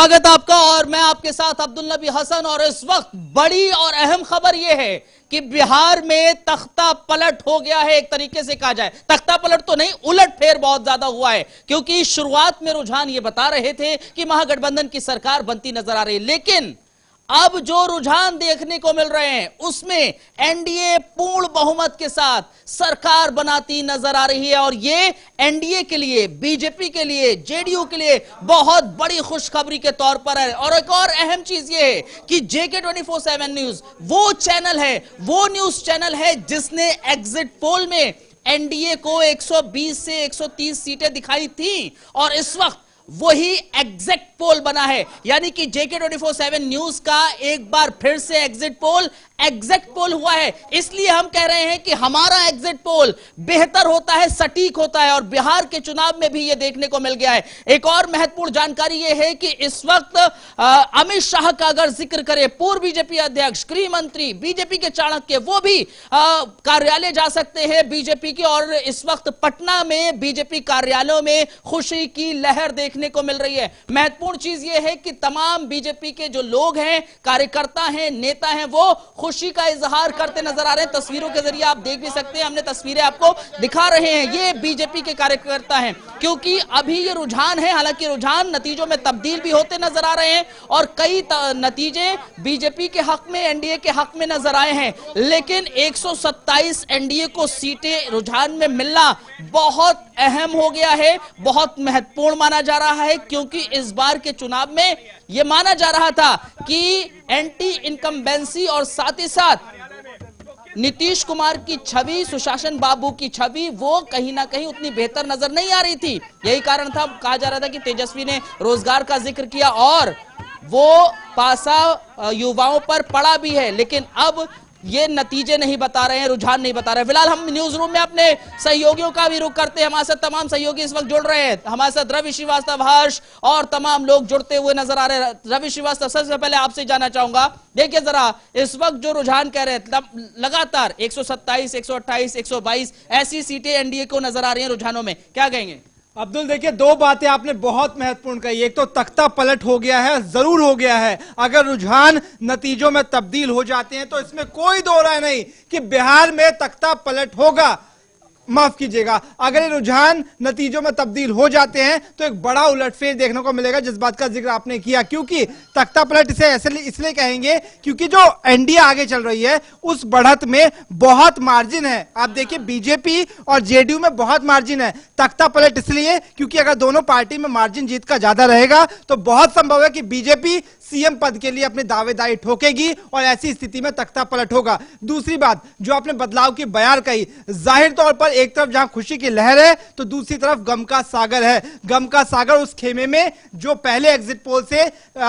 स्वागत आपका और मैं आपके साथ अब्दुल नबी हसन। और इस वक्त बड़ी और अहम खबर यह है कि बिहार में तख्ता पलट हो गया है। एक तरीके से कहा जाए तख्ता पलट तो नहीं, उलट फेर बहुत ज्यादा हुआ है, क्योंकि शुरुआत में रुझान ये बता रहे थे कि महागठबंधन की सरकार बनती नजर आ रही है, लेकिन अब जो रुझान देखने को मिल रहे हैं उसमें एनडीए पूर्ण बहुमत के साथ सरकार बनाती नजर आ रही है। और ये एनडीए के लिए, बीजेपी के लिए, जेडीयू के लिए बहुत बड़ी खुशखबरी के तौर पर है। और एक और अहम चीज ये है कि जेके 24/7 न्यूज वो चैनल है, वो न्यूज चैनल है जिसने एग्जिट पोल में एनडीए को 120 से 130 सीटें दिखाई थी और इस वक्त वही एग्जिट पोल बना है। यानी कि जेके 24/7 न्यूज का एक बार फिर से एग्जिट पोल हुआ है। इसलिए हम कह रहे हैं कि हमारा एग्जिट पोल बेहतर होता है, सटीक होता है। और बिहार के चुनाव में भी यह देखने को मिल गया है। एक और महत्वपूर्ण जानकारी यह है कि इस वक्त अमित शाह का अगर जिक्र करें, पूर्व बीजेपी अध्यक्ष, गृह मंत्री, बीजेपी के चाणक्य, वो भी कार्यालय जा सकते हैं बीजेपी के। और इस वक्त पटना में बीजेपी कार्यालयों में खुशी की लहर देखने को मिल रही है। महत्वपूर्ण चीज यह है कि तमाम बीजेपी के जो लोग हैं, कार्यकर्ता हैं, नेता हैं, वो खुशी का इजहार करते नजर आ रहे हैं। तस्वीरों के जरिए आप देख भी सकते हैं, हमने तस्वीरें आपको दिखा रहे हैं। ये बीजेपी के कार्यकर्ता हैं, क्योंकि अभी ये रुझान है, हालांकि रुझान नतीजों में तब्दील भी होते नजर आ रहे हैं और कई नतीजे बीजेपी के हक में, एनडीए के हक में नजर आए हैं। लेकिन 127 एनडीए को सीटें रुझान में मिलना बहुत अहम हो गया है, बहुत महत्वपूर्ण माना जा रहा है, क्योंकि इस बार के चुनाव में यह माना जा रहा था कि एंटी इनकम्बेंसी और साथ ही साथ नीतीश कुमार की छवि, सुशासन बाबू की छवि, वो कहीं ना कहीं उतनी बेहतर नजर नहीं आ रही थी। यही कारण था, कहा जा रहा था कि तेजस्वी ने रोजगार का जिक्र किया और वो पासा युवाओं पर पड़ा भी है। लेकिन अब ये नतीजे नहीं बता रहे हैं, रुझान नहीं बता रहे हैं। फिलहाल हम न्यूज रूम में अपने सहयोगियों का भी रुख करते हैं। हमारे साथ तमाम सहयोगी इस वक्त जुड़ रहे हैं। हमारे साथ रवि श्रीवास्तव, हर्ष और तमाम लोग जुड़ते हुए नजर आ रहे हैं। रवि श्रीवास्तव, सबसे पहले आपसे जानना चाहूंगा, देखिए जरा इस वक्त जो रुझान कह रहे हैं, लगातार 127, 128, 122 ऐसी सीटें एनडीए को नजर आ रही है रुझानों में, क्या कहेंगे? अब्दुल, देखिए दो बातें आपने बहुत महत्वपूर्ण कही। एक तो तख्ता पलट हो गया है, जरूर हो गया है। अगर रुझान नतीजों में तब्दील हो जाते हैं तो इसमें कोई दो राय नहीं कि बिहार में तख्ता पलट होगा। माफ कीजिएगा, अगर ये रुझान नतीजों में तब्दील हो जाते हैं तो एक बड़ा उलटफेर देखने को मिलेगा, जिस बात का जिक्र आपने किया। क्योंकि तख्ता पलट इसे इसलिए कहेंगे क्योंकि जो एनडीए आगे चल रही है उस बढ़त में बहुत मार्जिन है। आप देखिए बीजेपी और जेडीयू में बहुत मार्जिन है। तख्ता पलट इसलिए क्योंकि अगर दोनों पार्टी में मार्जिन जीत का ज्यादा रहेगा तो बहुत संभव है कि बीजेपी सीएम पद के लिए अपनी दावेदारी ठोकेगी और ऐसी स्थिति में तख्ता पलट होगा। दूसरी बात, जो आपने बदलाव की बयान कही, जाहिर तौर पर एक तरफ जहां खुशी की लहर है तो दूसरी तरफ गम का सागर है। गम का सागर उस खेमे में जो पहले एग्जिट पोल से,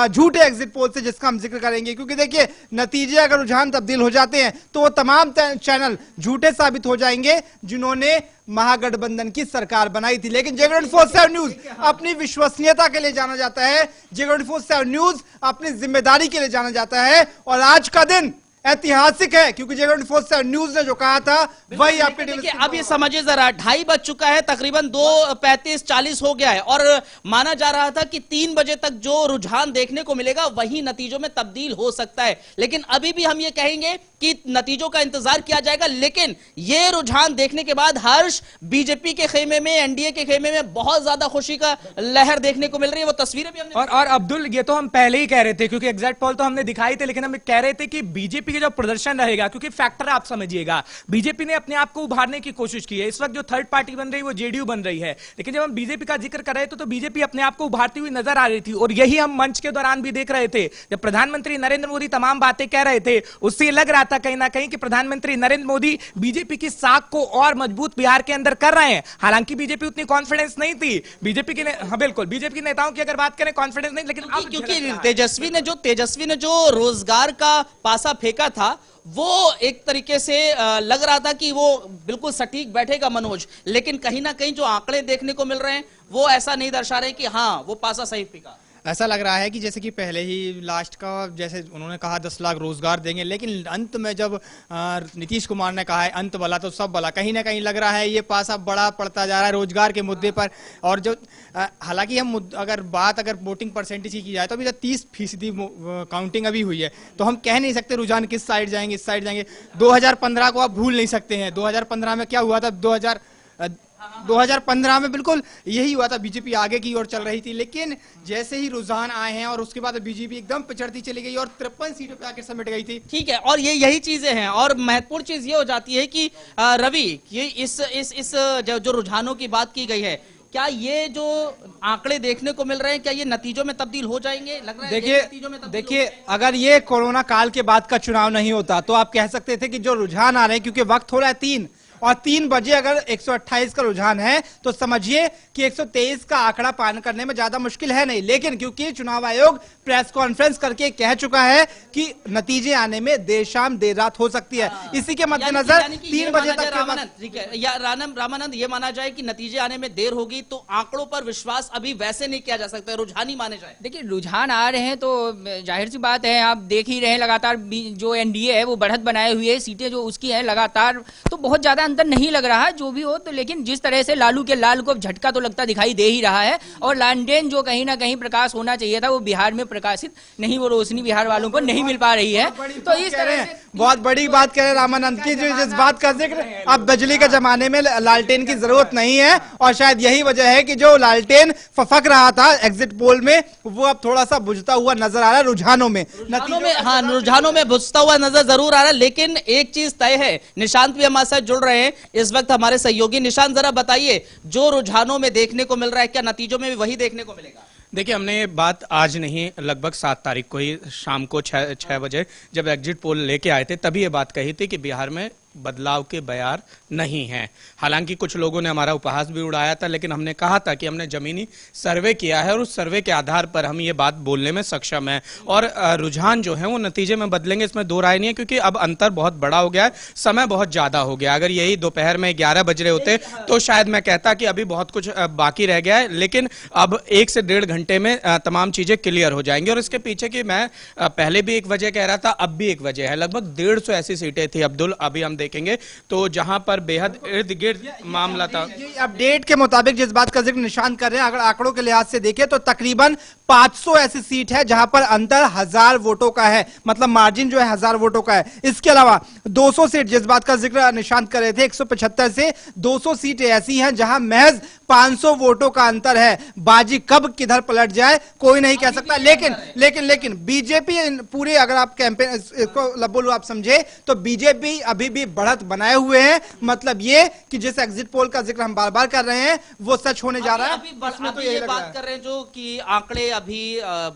झूठे एग्जिट पोल से, जिसका हम जिक्र करेंगे। क्योंकि देखिए नतीजे अगर रुझान तब्दील हो जाते हैं तो वो तमाम चैनल झूठे साबित हो जाएंगे जिन्होंने महागठबंधन की सरकार बनाई थी। लेकिन जेके 24/7 न्यूज अपनी विश्वसनीयता के लिए जाना जाता है, जेके 24/7 न्यूज अपनी जिम्मेदारी के लिए जाना जाता है। और आज का दिन ऐतिहासिक है क्योंकि जेके 24/7 न्यूज ने जो कहा था वही आपके। देखिए अब ये समझिए जरा, 2:30 बज चुका है, तकरीबन 2:35-40 हो गया है और माना जा रहा था कि 3 बजे तक जो रुझान देखने को मिलेगा वही नतीजों में तब्दील हो सकता है। लेकिन अभी भी हम ये कहेंगे कि नतीजों का इंतजार किया जाएगा। लेकिन ये रुझान देखने के बाद हर्ष, बीजेपी के खेमे में, एनडीए के खेमे में बहुत ज्यादा खुशी का लहर देखने को मिल रही है। वो तस्वीरें भी हमने और अब्दुल, ये तो हम पहले ही कह रहे थे क्योंकि एग्जैक्ट पोल तो हमने दिखाई थे, लेकिन हम कह रहे थे कि बीजेपी के जो प्रदर्शन रहेगा, क्योंकि फैक्टर आप समझिएगा, बीजेपी ने अपने आप को उभारने की कोशिश की है। इस वक्त जो थर्ड पार्टी बन रही है वो जेडीयू बन रही है, लेकिन जब हम बीजेपी का जिक्र कर रहे थे तो बीजेपी अपने आप को उभारती हुई नजर आ रही थी। और यही हम मंच के दौरान भी देख रहे थे, जब प्रधानमंत्री नरेंद्र मोदी तमाम बातें कह रहे थे, उससे लग रहा था कहीं ना कहीं कि प्रधानमंत्री नरेंद्र मोदी बीजेपी की साख को और मजबूत बिहार के अंदर कर रहे हैं। हालांकि बीजेपी उतनी कॉन्फिडेंस नहीं थी, बीजेपी की, हाँ बिल्कुल, बीजेपी के नेताओं की अगर बात करें कॉन्फिडेंस नहीं, लेकिन अब क्योंकि तेजस्वी ने जो रोजगार का पासा फेंका था वो एक तरीके से लग रहा था कि वो बिल्कुल सटीक बैठेगा मनोज, लेकिन कहीं ना कहीं जो आंकड़े देखने को मिल रहे हैं वो ऐसा नहीं दर्शा रहे कि हाँ वो पासा सही फेंका। ऐसा लग रहा है कि जैसे कि पहले ही लास्ट का जैसे उन्होंने कहा 10 लाख रोजगार देंगे, लेकिन अंत में जब नीतीश कुमार ने कहा है अंत वाला तो सब वाला, कहीं ना कहीं लग रहा है ये पासा बड़ा पड़ता जा रहा है रोजगार के मुद्दे पर। और जो हालांकि हम अगर वोटिंग परसेंटेज की जाए तो अभी तो 30% काउंटिंग अभी हुई है, तो हम कह नहीं सकते रुझान किस साइड जाएंगे, इस साइड जाएंगे। 2015 को आप भूल नहीं सकते हैं, 2015 में क्या हुआ था, 2015 में बिल्कुल यही हुआ था, बीजेपी आगे की ओर चल रही थी, लेकिन जैसे ही रुझान आए हैं और उसके बाद बीजेपी एकदम पिछड़ती चली गई और 53 सीटों पे आकर समेट गई थी। ठीक है, और यही चीजें हैं। और महत्वपूर्ण चीज ये हो जाती है कि रवि, ये इस जो रुझानों की बात की गई है, क्या ये जो आंकड़े देखने को मिल रहे हैं, क्या ये नतीजों में तब्दील हो जाएंगे? लग रहा है देखिए अगर ये कोरोना काल के बाद का चुनाव नहीं होता तो आप कह सकते थे कि जो रुझान आ रहे हैं, क्योंकि वक्त हो रहा है 3 बजे अगर 128 का रुझान है तो समझिए कि 123 का आंकड़ा पान करने में ज्यादा मुश्किल है नहीं। लेकिन क्योंकि चुनाव आयोग प्रेस कॉन्फ्रेंस करके कह चुका है कि नतीजे आने में देर शाम देर रात हो सकती है, इसी के मद्देनजर 3 बजे तक रामानंद ये माना जाए कि नतीजे आने में देर होगी तो आंकड़ों पर विश्वास अभी वैसे नहीं किया जा सकता, रुझान ही माने जाए। देखिए रुझान आ रहे हैं तो जाहिर सी बात है, आप देख ही रहे हैं लगातार जो एनडीए है वो बढ़त बनाए हुए, सीटें जो उसकी है लगातार, तो बहुत ज्यादा अंतर नहीं लग रहा है जो भी हो। तो लेकिन जिस तरह से लालू के लाल को झटका तो लगता दिखाई दे ही रहा है, और लालटेन जो कहीं ना कहीं प्रकाश होना चाहिए था वो बिहार में प्रकाशित नहीं, वो रोशनी बिहार वालों को नहीं मिल पा रही है। तो इस तरह से बहुत बड़ी बात कह रहे हैं रामानंद की, जो जिस बात का जिक्र अब बिजली के जमाने में लालटेन की जरूरत नहीं है, और शायद यही वजह है कि जो लालटेन फफक रहा था एग्जिट पोल में वो अब थोड़ा सा बुझता हुआ नजर आ रहा है रुझानों में। रुझानों में बुझता हुआ नजर जरूर आ रहा है, लेकिन एक चीज तय है, निशांत भी हमारे साथ जुड़ रहे हैं इस वक्त, हमारे सहयोगी। निशांत, जरा बताइए, जो रुझानों में देखने को मिल रहा है क्या नतीजों में भी वही देखने को मिलेगा? देखिए, हमने ये बात आज नहीं, लगभग 7 तारीख को ही शाम को 6 बजे जब एग्जिट पोल लेके आए थे तभी ये बात कही थी कि बिहार में बदलाव के बयार नहीं है। हालांकि कुछ लोगों ने हमारा उपहास भी उड़ाया था, लेकिन हमने कहा था कि हमने जमीनी सर्वे किया है और उस सर्वे के आधार पर हम ये बात बोलने में सक्षम है, और रुझान जो है वो नतीजे में बदलेंगे, इसमें दो राय नहीं है, क्योंकि अब अंतर बहुत बड़ा हो गया है, समय बहुत ज्यादा हो गया। अगर यही दोपहर में 11 बज रहे होते तो शायद मैं कहता कि अभी बहुत कुछ बाकी रह गया है, लेकिन अब 1 से 1.5 घंटे में तमाम चीजें क्लियर हो जाएंगी। और इसके पीछे की मैं पहले भी एक वजह कह रहा था, अब भी एक वजह है। लगभग 150 ऐसी सीटें थी अब्दुल, अभी हम देखेंगे तो जहां पर बेहद इर्द गिर्द मामला था। अपडेट के मुताबिक जिस बात का जिक्र निशान कर रहे हैं, अगर आंकड़ों के लिहाज से देखें तो तकरीबन 500 ऐसी सीट है जहां पर अंतर 1000 वोटों का है, मतलब मार्जिन जो है 1000 वोटों का है। इसके अलावा 200 सीट जिस बात का जिक्र निशान कर रहे थे, 175 से 200 सीटें ऐसी हैं जहां महज 500 वोटों का अंतर है। बाजी कब किधर पलट जाए कोई नहीं कह सकता, लेकिन बीजेपी पूरे, अगर आप कैंपेन को बोलो आप समझे तो बीजेपी अभी भी बढ़त बनाए हुए हैं। मतलब ये कि जिस एग्जिट पोल का जिक्र हम बार बार कर रहे हैं वो सच होने जा रहा है। अभी ये बात कर रहे हैं जो कि आंकड़े अभी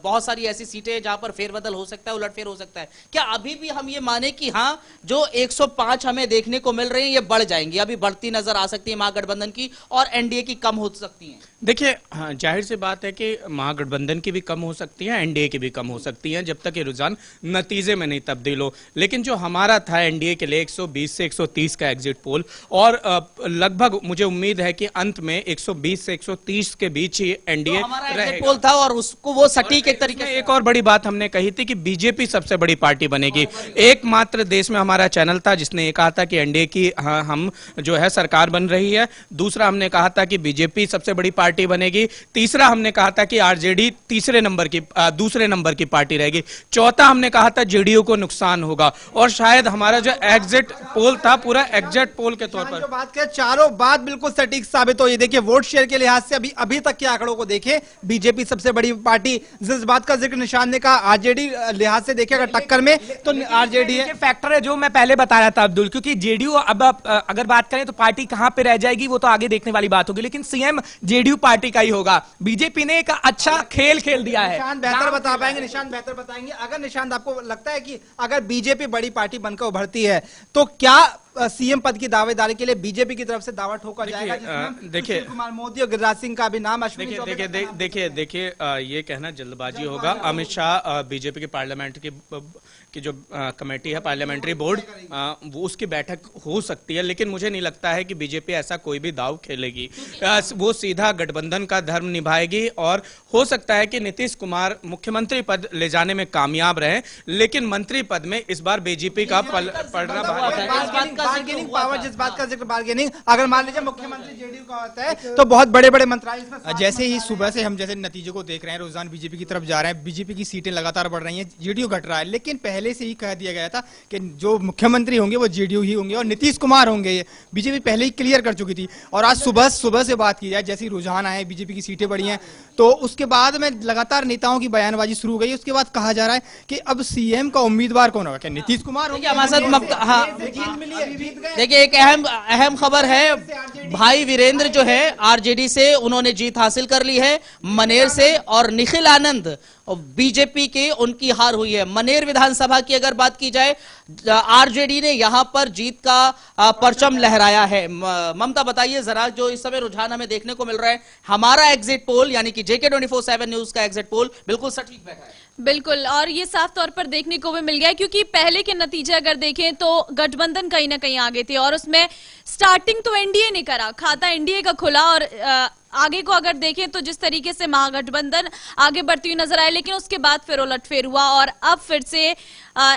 बहुत सारी ऐसी सीटें जहां पर फेरबदल हो सकता है, उलटफेर हो सकता है, क्या अभी भी हम ये माने कि हाँ जो 105 हमें देखने को मिल रहे हैं ये बढ़ जाएंगी, अभी बढ़ती नजर आ सकती है महागठबंधन की और एनडीए की कम हो सकती है? देखिए, हाँ, जाहिर सी बात है कि महागठबंधन की भी कम हो सकती है, एनडीए की भी कम हो सकती है, जब तक ये रुझान नतीजे में नहीं तब्दील हो। लेकिन जो हमारा था एनडीए के लिए 120 से 130 का एग्जिट पोल, और लगभग मुझे उम्मीद है कि अंत में 120 से 130 के बीच ही एनडीए रहेगा पोल था, और उसको वो सटीक एक तरीके से। एक और बड़ी बात हमने कही थी कि बीजेपी सबसे बड़ी पार्टी बनेगी। एकमात्र देश में हमारा चैनल था जिसने ये कहा था कि एनडीए की हम जो है सरकार बन रही है। दूसरा हमने कहा था कि बीजेपी सबसे बड़ी पार्टी बनेगी। तीसरा हमने कहा था कि आरजेडी दूसरे नंबर की पार्टी रहेगी। चौथा हमने कहा था जेडीयू को नुकसान होगा, और शायद हमारा जो एग्जिट पोल था पूरा एग्जिट पोल के तौर पर जो बात करें, चारों बात बिल्कुल सटीक साबित हुई। देखिए वोट शेयर के लिहाज से अभी तक के आंकड़ों को देखें, बीजेपी सबसे बड़ी पार्टी। जिस बात का जिक्र निशान ने कहा, आरजेडी लिहाज से देखें अगर टक्कर में तो आरजेडी है। फैक्टर है जो मैं पहले बता रहा था अब्दुल, क्योंकि जेडीयू अब अगर बात करें तो पार्टी कहां पे रह जाएगी वो तो आगे देखने वाली बात होगी, लेकिन सीएम जेडीयू पार्टी का ही होगा। बीजेपी ने एक अच्छा खेल दिया है। निशान बेहतर बता पाएंगे, निशान बेहतर बताएंगे। अगर निशान आपको लगता है कि अगर बीजेपी बड़ी पार्टी बनकर उभरती है तो क्या सीएम पद की दावेदारी के लिए बीजेपी की तरफ से दावा ठोका जाएगा, जिसमें देखिए, सुशील कुमार मोदी और गिरिराज सिंह का भी नाम, अश्विनी चौबे का नाम। देखिए ये कहना जल्दबाजी होगा। अमित शाह बीजेपी की पार्लियामेंट की जो कमेटी है, पार्लियामेंट्री बोर्ड, वो उसकी बैठक हो सकती है, लेकिन मुझे नहीं लगता है कि बीजेपी ऐसा कोई भी दाव खेलेगी। वो सीधा गठबंधन का धर्म निभाएगी और हो सकता है कि नीतीश कुमार मुख्यमंत्री पद ले जाने में कामयाब रहे, लेकिन मंत्री पद में इस बार बीजेपी का पलड़ा बार्गेनिंग पावर, जिस बात का जिक्र बार्गेनिंग, अगर मान लीजिए मुख्यमंत्री जेडीयू का होता है तो बहुत बड़े बड़े मंत्रालय इसमें जैसे ही सुबह से हम जैसे नतीजों को देख रहे हैं, रुझान बीजेपी की तरफ जा रहे हैं, बीजेपी की सीटें लगातार बढ़ रही हैं, जेडीयू घट रहा है, लेकिन पहले से ही कह दिया गया था कि जो मुख्यमंत्री होंगे वो जेडीयू ही होंगे और नीतीश कुमार होंगे। ये बीजेपी पहले ही क्लियर कर चुकी थी। और आज सुबह से बात की जाए, जैसे ही रुझान आए, बीजेपी की सीटें बढ़ी हैं, तो उसके बाद में लगातार नेताओं की बयानबाजी शुरू हो गई। उसके बाद कहा जा रहा है कि अब सीएम का उम्मीदवार कौन होगा, क्या नीतीश कुमार होंगे? देखिए एक अहम खबर है, भाई वीरेंद्र जो है आरजेडी से उन्होंने जीत हासिल कर ली है मनेर से, और निखिल आनंद बीजेपी के उनकी हार हुई है। मनेर विधानसभा की अगर बात की जाए, आरजेडी ने यहां पर जीत का परचम लहराया है। ममता बताइए जरा, जो इस समय रुझान हमें देखने को मिल रहा है, हमारा एग्जिट पोल यानी कि JK 24/7 न्यूज का एग्जिट पोल बिल्कुल सटीक बैठा है। बिल्कुल, और ये साफ तौर पर देखने को भी मिल गया है, क्योंकि पहले के नतीजे अगर देखें तो गठबंधन कहीं ना कहीं आगे थे और उसमें स्टार्टिंग तो एनडीए ने करा, खाता एनडीए का खुला, और आगे को अगर देखें तो जिस तरीके से महागठबंधन आगे बढ़ती हुई नजर आए, लेकिन उसके बाद फिर उलटफेर हुआ और अब फिर से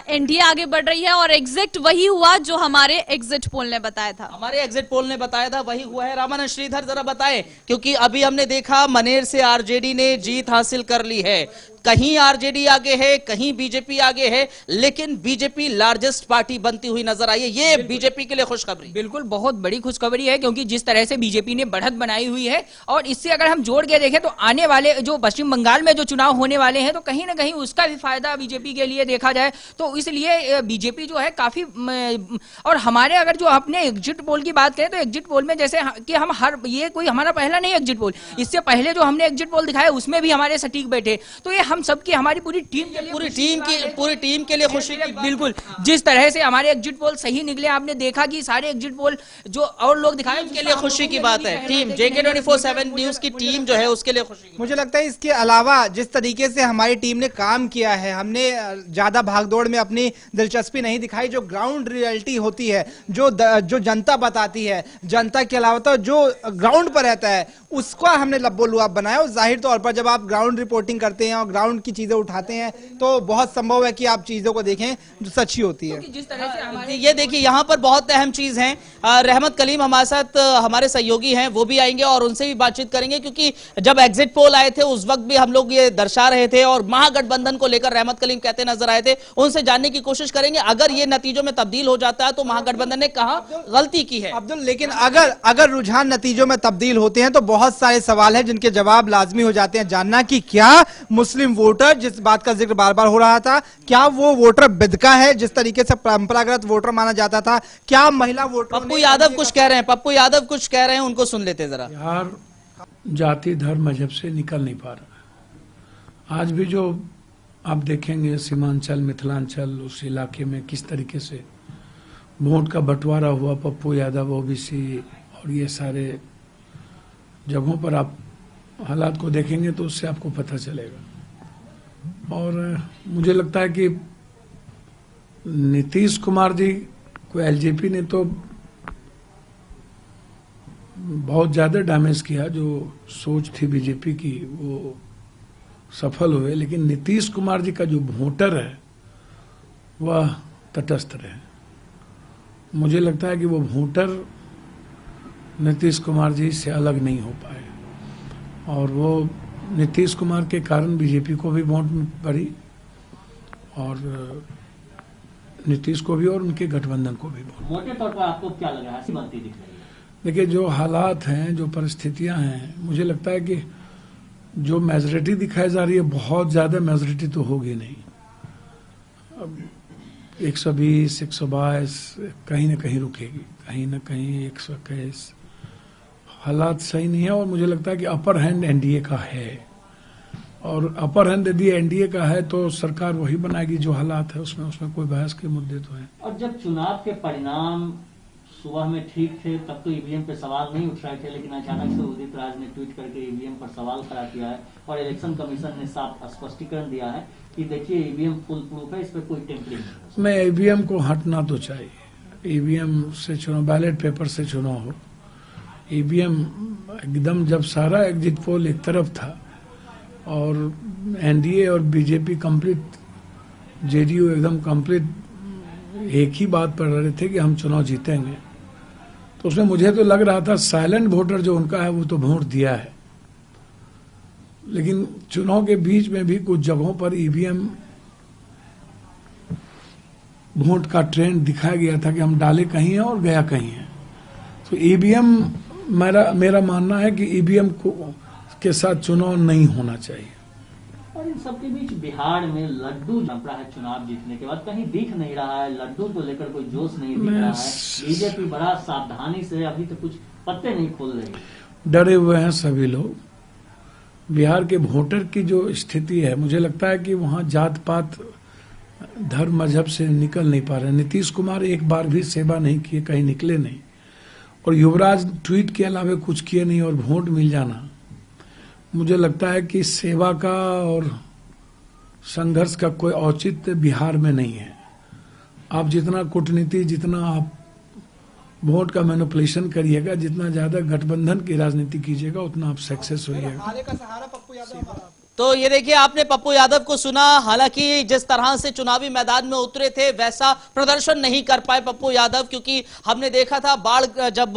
एनडीए आगे बढ़ रही है और एग्जिट वही हुआ जो हमारे एग्जिट पोल ने बताया था। हमारे एग्जिट पोल ने बताया था वही हुआ है। रामानंद श्रीधर जरा बताएं, क्योंकि अभी हमने देखा मनेर से आरजेडी ने जीत हासिल कर ली है, कहीं आरजेडी आगे है, कहीं बीजेपी आगे है, लेकिन बीजेपी लार्जेस्ट पार्टी बनती हुई नजर आई है। ये बीजेपी के लिए खुशखबरी, बिल्कुल बहुत बड़ी खुशखबरी है, क्योंकि जिस तरह से बीजेपी ने बढ़त बनाई हुई है, और इससे अगर हम जोड़ के देखें तो आने वाले जो पश्चिम बंगाल में जो चुनाव होने वाले हैं, तो कहीं ना कहीं उसका भी फायदा बीजेपी के लिए देखा जाए, तो इसलिए बीजेपी जो है काफी। और हमारे अगर जो अपने एग्जिट पोल की बात करें तो एग्जिट पोल में जैसे कि हम ये कोई हमारा पहला नहीं एग्जिट पोल, इससे पहले जो हमने एग्जिट पोल दिखाया उसमें भी हमारे सटीक बैठे, तो ये हम सबकी, हमारी पूरी टीम के लिए खुशी की। बिल्कुल, जिस तरह से हमारे एग्जिट पोल सही निकले, आपने देखा कि सारे एग्जिट पोल जो और लोग दिखाए उनके लिए खुशी की बात है। टीम JK 24/7 न्यूज की टीम जो है उसके लिए खुशी। मुझे लगता है इसके अलावा जिस तरीके से हमारी टीम ने काम किया है, हमने ज्यादा भागदौड़ में अपनी दिलचस्पी नहीं दिखाई। जो ग्राउंड रियलिटी होती है, जो जनता बताती है, जनता के अलावा तो जो ग्राउंड पर रहता है, उसका हमने लब्बो लुआब बनाया। और जाहिर तौर पर जब आप ग्राउंड रिपोर्टिंग करते हैं और ग्राउंड की चीजें उठाते हैं तो बहुत संभव है कि आप चीजों को देखें जो सच्ची होती है। जिस तरह से हमारे ये देखिए यहाँ पर बहुत अहम चीज है, रहमत कलीम हमारे साथ हमारे सहयोगी हैं, वो भी आएंगे और उनसे भी बातचीत करेंगे, क्योंकि जब एग्जिट पोल आए थे उस वक्त भी हम लोग ये दर्शा रहे थे और महागठबंधन को लेकर रहमत कलीम कहते नजर आए थे। उनसे जानने की कोशिश करेंगे अगर ये नतीजों में तब्दील हो जाता है तो महागठबंधन ने कहां गलती की है। अब्दुल, लेकिन अगर रुझान नतीजों में तब्दील होते हैं तो बहुत सारे सवाल हैं जिनके जवाब लाजमी हो जाते हैं जानना, कि क्या मुस्लिम वोटर, जिस बात का जिक्र बार बार हो रहा था, क्या वो वोटर बिदका है जिस तरीके से परंपरागत वोटर माना जाता था? क्या महिला वोटर? पप्पू यादव कुछ कह रहे हैं, पप्पू यादव कुछ कह रहे हैं, उनको सुन लेते हैं जरा। बिहार जाति धर्म मजहब से निकल नहीं पा रहा। आज भी जो आप देखेंगे सीमांचल, मिथिलांचल, उस इलाके में किस तरीके से वोट का बंटवारा हुआ, पप्पू यादव, ओबीसी और ये सारे जगहों पर आप हालात को देखेंगे तो उससे आपको पता चलेगा। और मुझे लगता है कि नीतीश कुमार जी को एलजेपी ने तो बहुत ज्यादा डैमेज किया, जो सोच थी बीजेपी की वो सफल हुए, लेकिन नीतीश कुमार जी का जो वोटर है वह तटस्थ रहे। मुझे लगता है कि वो वोटर नीतीश कुमार जी से अलग नहीं हो पाए और वो नीतीश कुमार के कारण बीजेपी को भी वोट पड़ी और नीतीश को भी और उनके गठबंधन को भी वोट। मोटे तौर पर आपको क्या लग रहा है, बनती दिख रही है? देखिए, जो हालात हैं, जो परिस्थितियां हैं, मुझे लगता है कि जो मेजोरिटी दिखाई जा रही है, बहुत ज्यादा मेजोरिटी तो होगी नहीं। अब 120, 122 कहीं ना कहीं रुकेगी, कहीं ना कहीं 121। हालात सही नहीं है और मुझे लगता है कि अपर हैंड एनडीए का है और अपर हैंड यदि एनडीए का है तो सरकार वही बनाएगी जो हालात है उसमें कोई बहस के मुद्दे तो हैं। और जब चुनाव के परिणाम सुबह में ठीक थे, तब तो ईवीएम पे सवाल नहीं उठ रहे थे, लेकिन अचानक से उदित राज ने ट्वीट करके ईवीएम पर सवाल खड़ा किया है और इलेक्शन कमीशन ने साफ स्पष्टीकरण दिया है कि देखिए ईवीएम फुल प्रूफ है, इस पर कोई टेम्परिंग नहीं। मैं ईवीएम को हटना तो चाहिए। ईवीएम से चुनाव, बैलेट पेपर से चुनाव हो। ईवीएम एकदम जब सारा एग्जिट पोल एक तरफ था और एनडीए और बीजेपी कंप्लीट, जेडीयू एकदम कंप्लीट एक ही बात पर रहे थे कि हम चुनाव जीतेंगे, तो उसमें मुझे तो लग रहा था साइलेंट वोटर जो उनका है वो तो वोट दिया है, लेकिन चुनाव के बीच में भी कुछ जगहों पर ईवीएम वोट का ट्रेंड दिखाया गया था कि हम डाले कहीं है और गया कहीं है। तो ईवीएम, मेरा मानना है कि ईवीएम को के साथ चुनाव नहीं होना चाहिए। और इन सबके बीच बिहार में लड्डू जम रहा है चुनाव जीतने के बाद, कहीं दिख नहीं रहा है, लड्डू को लेकर कोई जोश नहीं दिख रहा है। बीजेपी बड़ा सावधानी से अभी तो कुछ पत्ते नहीं खोल रही, डरे हुए हैं सभी लोग। बिहार के वोटर की जो स्थिति है, मुझे लगता है कि वहाँ जात पात धर्म मजहब से निकल नहीं पा रहे। नीतीश कुमार एक बार भी सेवा नहीं किए, कहीं निकले नहीं, और युवराज ट्वीट के अलावा कुछ किए नहीं और वोट मिल जाना, मुझे लगता है कि सेवा का और संघर्ष का कोई औचित्य बिहार में नहीं है। आप जितना कूटनीति, जितना आप वोट का मैनिपुलेशन करिएगा, जितना ज्यादा गठबंधन की राजनीति कीजिएगा, उतना आप सक्सेस होइएगा। तो ये देखिए, आपने पप्पू यादव को सुना। हालांकि जिस तरह से चुनावी मैदान में उतरे थे वैसा प्रदर्शन नहीं कर पाए पप्पू यादव, क्योंकि हमने देखा था बाढ़ जब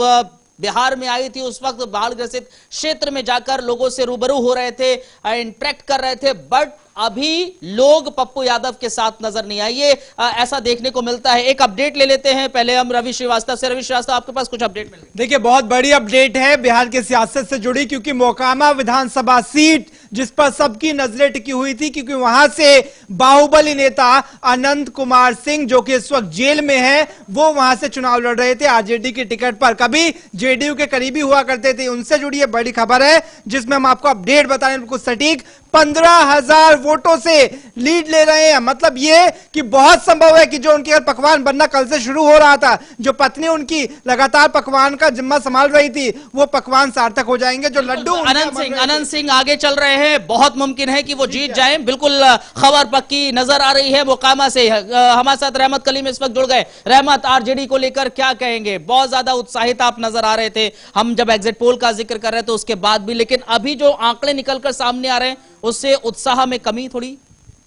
बिहार में आई थी उस वक्त बाढ़ ग्रसित क्षेत्र में जाकर लोगों से रूबरू हो रहे थे, इंटरेक्ट कर रहे थे, बट अभी लोग पप्पू यादव के साथ नजर नहीं आए। ये ऐसा देखने को मिलता है। एक अपडेट ले लेते हैं पहले हम रवि श्रीवास्तव से। रवि श्रीवास्तव, आपके पास कुछ अपडेट मिल गई? देखिए, बहुत बड़ी अपडेट है बिहार के सियासत से जुड़ी, क्योंकि मोकामा विधानसभा सीट जिस पर सबकी नजरें टिकी हुई थी, क्योंकि वहां से बाहुबली नेता अनंत कुमार सिंह जो कि इस वक्त जेल में है, वो वहां से चुनाव लड़ रहे थे आरजेडी की टिकट पर। कभी जेडीयू के करीबी हुआ करते थे, उनसे जुड़ी ये बड़ी खबर है जिसमें हम आपको अपडेट बता रहे हैं बिल्कुल सटीक। 15,000 वोटों से लीड ले रहे हैं। मतलब ये कि बहुत संभव है कि जो उनके घर पकवान बनना कल से शुरू हो रहा था, जो पत्नी उनकी लगातार पकवान का जिम्मा संभाल रही थी, वो पकवान सार्थक हो जाएंगे। जो लड्डू अनंत सिंह आगे चल रहे हैं, बहुत मुमकिन है कि वो जीत जाएं। बिल्कुल खबर पक्की नजर आ रही है मोकामा से। हमारे साथ रहमत कलीम इस वक्त जुड़ गए। रहमत, आरजेडी को लेकर क्या कहेंगे? बहुत ज्यादा उत्साहित आप नजर आ रहे थे हम जब एग्जिट पोल का जिक्र कर रहे थे उसके बाद भी, लेकिन अभी जो आंकड़े निकलकर सामने आ रहे हैं उससे उत्साह में कमी थोड़ी?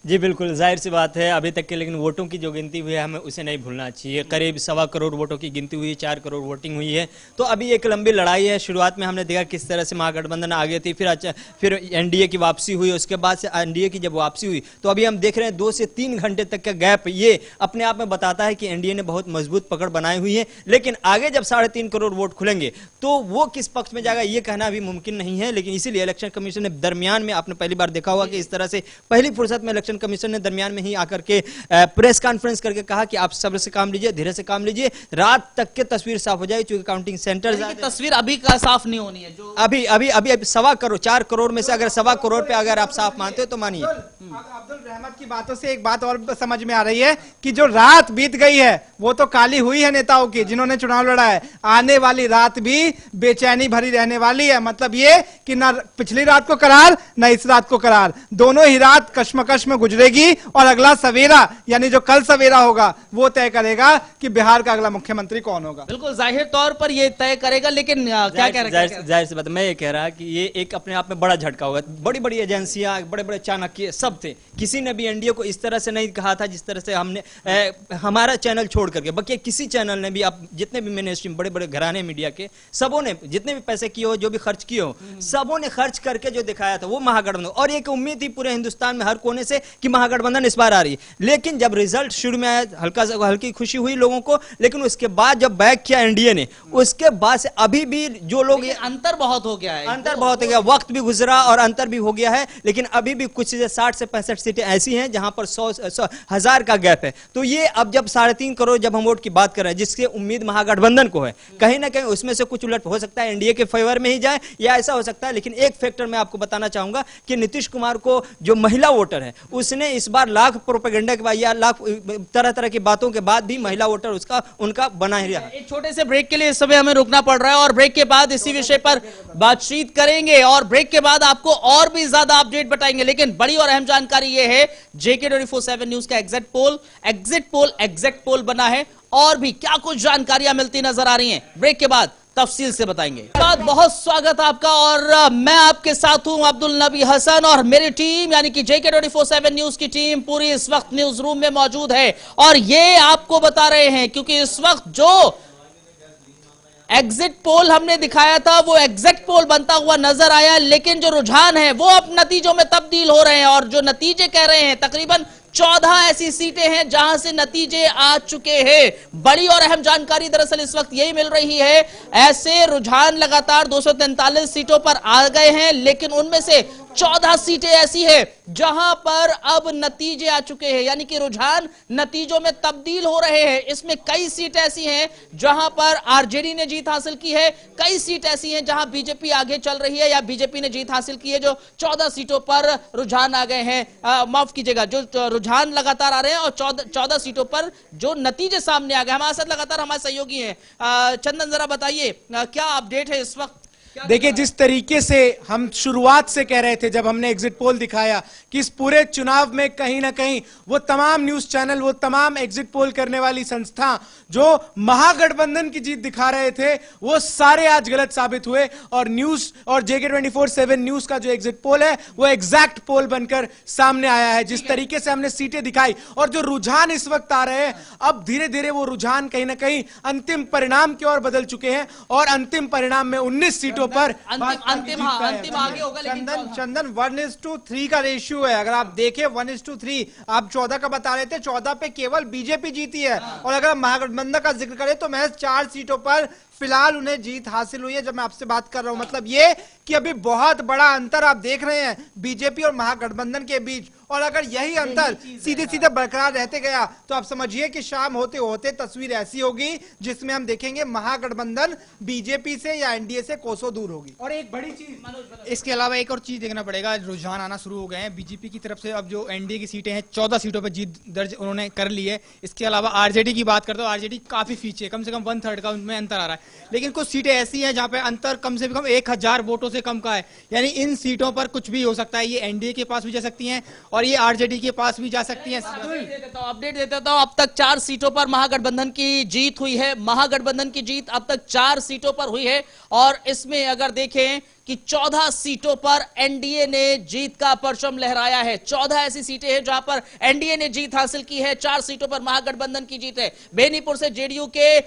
जी बिल्कुल, जाहिर सी बात है अभी तक के, लेकिन वोटों की जो गिनती हुई है हमें उसे नहीं भूलना चाहिए। करीब 1.25 करोड़ वोटों की गिनती हुई, 4 करोड़ वोटिंग हुई है। तो अभी एक लंबी लड़ाई है। शुरुआत में हमने देखा किस तरह से महागठबंधन आगे थी, फिर एनडीए की वापसी हुई, उसके बाद से एनडीए की जब वापसी हुई तो अभी हम देख रहे हैं 2 से 3 घंटे तक का गैप। ये अपने आप में बताता है कि एनडीए ने बहुत मजबूत पकड़ बनाई हुई है। लेकिन आगे जब 3.5 करोड़ वोट खुलेंगे तो वो किस पक्ष में जाएगा ये कहना भी मुमकिन नहीं है। लेकिन इसीलिए इलेक्शन कमीशन ने दरमियान में, आपने पहली बार देखा होगा कि इस तरह से पहली फुर्सत में इलेक्शन कमीशन ने दरमियान में ही आकर के प्रेस कॉन्फ्रेंस करके कहा कि आप सब्र से काम लीजिए, धीरे से काम लीजिए, रात तक के तस्वीर साफ हो जाएगी। क्योंकि काउंटिंग सेंटर की तस्वीर अभी का साफ नहीं होनी है। जो अभी 1.25 करोड़, 4 करोड़ में से अगर 1.25 करोड़ पे अगर आप साफ मानते हो तो मानिए। अब्दुल रहमत की बातों से एक बात और समझ में आ रही है कि जो रात बीत गई है वो तो काली हुई है नेताओं की जिन्होंने चुनाव लड़ा है। आने वाली रात भी बेचैनी भरी रहने वाली है। मतलब ये कि ना पिछली रात को करार, ना इस रात को करार, दोनों ही रात कश्मकश में गुजरेगी और अगला सवेरा यानी जो कल सवेरा होगा वो तय करेगा कि बिहार का अगला मुख्यमंत्री कौन होगा। बिल्कुल जाहिर तौर पर ये तय करेगा। लेकिन क्या कह रहे हैं? जाहिर सी बात, मैं ये कह रहा कि ये एक अपने आप में बड़ा झटका होगा। बड़ी बड़ी एजेंसियां, बड़े बड़े चाणक्य सब थे, किसी ने भी एनडीए को इस तरह से नहीं कहा था जिस तरह से हमने हमारा चैनल छोड़ करके, बाकी किसी चैनल ने भी, आप जितने भी मेन स्ट्रीम बड़े बड़े घराने मीडिया के, सबों ने जितने भी पैसे किए हो, जो भी खर्च किए हो, सबों ने खर्च करके जो दिखाया था वो महागठबंधन। और एक उम्मीद थी पूरे हिंदुस्तान में हर कोने से कि महागठबंधन इस बार आ रही। लेकिन जब रिजल्ट शुरू में आया हल्की खुशी हुई लोगों को, लेकिन उसके बाद जब बैक किया एनडीए ने, उसके बाद से अभी भी जो लोग, अंतर बहुत हो गया है, अंतर बहुत हो गया, वक्त भी गुजरा और अंतर भी हो गया है। लेकिन अभी भी कुछ 60 से 65 सीटें ऐसी हैं जहां पर 100,000 का गैप है। तो ये अब जब 3.5 करोड़ जब हम वोट की बात कर रहे हैं, जिसकी उम्मीद महागठबंधन को है, कहीं ना कहीं उसमें से कुछ उलट हो सकता है, एनडीए के फेवर में ही जाए या ऐसा हो सकता है। लेकिन एक फैक्टर मैं आपको बताना चाहूंगा कि नीतीश कुमार को जो महिला वोटर है उसने इस बार लाख प्रोपेगेंडा के बाद या लाख तरह तरह की बातों के बाद भी महिला वोटर उसका उनका बना ही रहा। एक छोटे से ब्रेक के लिए इस समय हमें रुकना पड़ रहा है और ब्रेक के बाद इसी विषय पर बातचीत करेंगे और ब्रेक के बाद आपको और भी ज्यादा अपडेट बताएंगे। लेकिन बड़ी और अहम जानकारी यह है JK 24/7 न्यूज का एग्जिट पोल बना है और भी क्या कुछ जानकारियां मिलती नजर आ रही हैं, ब्रेक के बाद तफसील से बताएंगे। बहुत स्वागत आपका और मैं आपके साथ हूं अब्दुल नबी हसन और मेरी टीम यानी कि JK 24/7 न्यूज की टीम पूरी इस वक्त न्यूज रूम में मौजूद है और ये आपको बता रहे हैं क्योंकि इस वक्त जो एग्जिट पोल हमने दिखाया था वो एग्जैक्ट पोल बनता हुआ नजर आया, लेकिन जो रुझान है वो अब नतीजों में तब्दील हो रहे हैं और जो नतीजे कह रहे हैं तकरीबन 14 ऐसी सीटें हैं जहां से नतीजे आ चुके हैं। बड़ी और अहम जानकारी दरअसल इस वक्त यही मिल रही है, ऐसे रुझान लगातार 243 सीटों पर आ गए हैं, लेकिन उनमें से 14 सीटें ऐसी है जहां पर अब नतीजे आ चुके हैं, यानी कि रुझान नतीजों में तब्दील हो रहे हैं। इसमें कई सीट ऐसी हैं जहां पर RJD ने जीत हासिल की है, कई सीट ऐसी हैं जहां बीजेपी आगे चल रही है या बीजेपी ने जीत हासिल की है। जो 14 सीटों पर रुझान आ गए हैं, माफ कीजिएगा, जो रुझान लगातार आ रहे हैं और 14 सीटों पर जो नतीजे सामने आ गए। हमारे साथ लगातार हमारे सहयोगी हैं, चंदन जरा बताइए क्या अपडेट है इस वक्त। देखिए, जिस तरीके से हम शुरुआत से कह रहे थे जब हमने एग्जिट पोल दिखाया कि इस पूरे चुनाव में कहीं ना कहीं वो तमाम न्यूज चैनल, वो तमाम एग्जिट पोल करने वाली संस्था जो महागठबंधन की जीत दिखा रहे थे वो सारे आज गलत साबित हुए और न्यूज और JK 24/7 न्यूज का जो एग्जिट पोल है वो एग्जैक्ट पोल बनकर सामने आया है। जिस तरीके से हमने सीटें दिखाई और जो रुझान इस वक्त आ रहे हैं, अब धीरे धीरे वो रुझान कहीं ना कहीं अंतिम परिणाम की ओर बदल चुके हैं और अंतिम परिणाम में 19 सीटों पर अंतिम आगे होगा। लेकिन चंदन 1:3 का रेशियो है। अगर आप देखें 1:3, आप 14 का बता रहे थे, 14 पे केवल बीजेपी जीती है और अगर महागठबंधन का जिक्र करें तो महज 4 सीटों पर फिलहाल उन्हें जीत हासिल हुई है जब मैं आपसे बात कर रहा हूं। मतलब ये कि अभी बहुत बड़ा अंतर आप देख रहे हैं बीजेपी और महागठबंधन के बीच, और अगर यही अंतर सीधे सीधे बरकरार रहते गया तो आप समझिए कि शाम होते होते तस्वीर ऐसी होगी जिसमें हम देखेंगे महागठबंधन बीजेपी से या एनडीए से कोसों दूर होगी। और एक बड़ी चीज इसके अलावा एक और चीज देखना पड़ेगा, रुझान आना शुरू हो गए हैं बीजेपी की तरफ से। अब जो एनडीए की सीटें हैं 14 सीटों पर जीत दर्ज उन्होंने कर ली है। इसके अलावा RJD की बात करते हो, RJD काफी पीछे, कम से कम 1/3 का उनमें अंतर आ रहा है। लेकिन कुछ सीटें ऐसी हैं जहां पे अंतर कम से कम 1000 वोटों से कम का है, यानी इन सीटों पर कुछ भी हो सकता है। ये एनडीए के पास भी जा सकती हैं और ये RJD के पास भी जा सकती हैं। अपडेट देता हूं, अब तक 4 सीटों पर महागठबंधन की जीत हुई है। महागठबंधन की जीत अब तक 4 सीटों पर हुई है और इसमें अगर देखें कि 14 सीटों पर एनडीए ने जीत का परचम लहराया है। 14 ऐसी सीटें हैं जहां पर एनडीए ने जीत हासिल की है, 4 सीटों पर महागठबंधन की जीत है। बेनीपुर से जेडीयू के